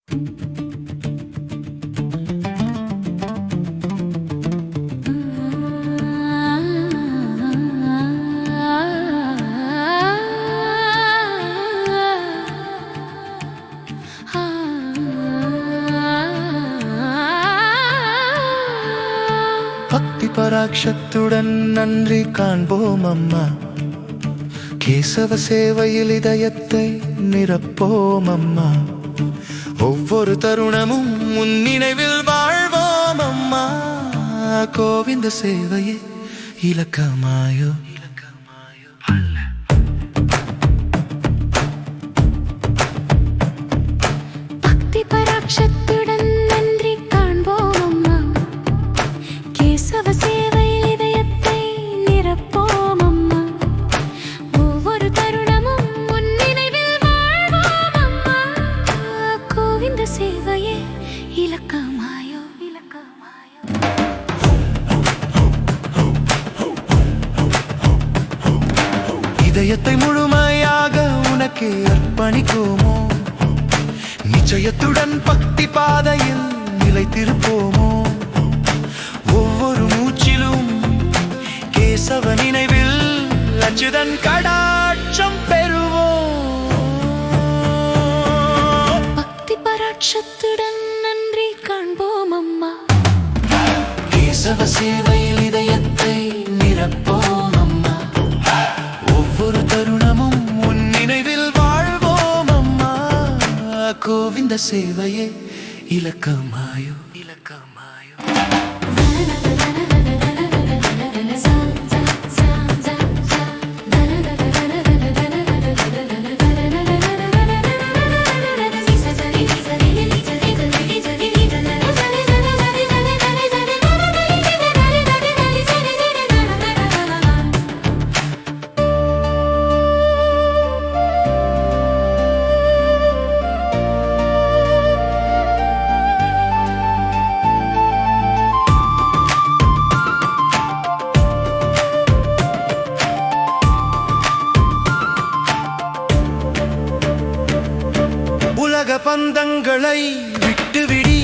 பக்தி பராக்ஷத்துடன் நன்றி காண்போம் அம்மா. கேசவ சேவையில் இதயத்தை நிரப்போம் அம்மா. ஒவ்வொரு தருணமும் உன் நினைவில் வாழ்வோம் அம்மா. கோவிந்த சேவையே இலக்கமாயோ. பக்தி பராக்ஷத்துடன் நன்றி காண்போம் அம்மா. கேசவ சேவையில் இதயத்தை நிரப்போம் அம்மா. ஒவ்வொரு தருணமும் உன் நினைவில் வாழ்வோம் அம்மா. கோவிந்த சேவையே இலக்கமாயோ. இதயத்தை முழுமையாக உனக்கே அர்ப்பணிக்கோமோ. நிச்சயத்துடன் பக்தி பாதையில் நிலைத்திருப்போமோ. ஒவ்வொரு மூச்சிலும் கேசவ நினைவில் அச்சுதன் கடாட்சம் பெறுவோம். பக்தி பராட்சத்துடன் நன்றி காண்போம் அம்மா. கேசவ சேவையில் இதயத்தை நிரப்போம் அம்மா. ஒவ்வொரு தருணமும் உன் நினைவில் வாழ்வோம் அம்மா. கோவிந்த சேவையே இலக்கமாயோ. உலக பந்தங்களை விட்டுவிடி,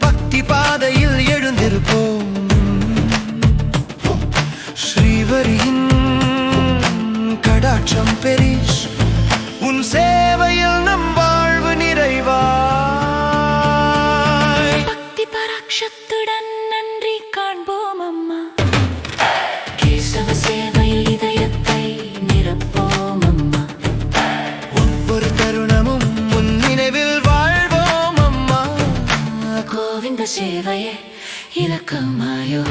பக்தி பாதையில் எழுந்திருப்போம். ஸ்ரீவரியின் கடாட்சம் பெரிஷ், உன் சேவையில் நம் வாழ்வு நிறைவாய். பக்தி பராக்ஷத்துடன் நன்றி காண்போம் அம்மா. கேசவ சேவையில் இதயத்தை நிரப்போம் அம்மா. ஒவ்வொரு தருணமும் உன் நினைவில் வாழ்வோம் அம்மா. கோவிந்த சேவையே இலக்கமாயோ.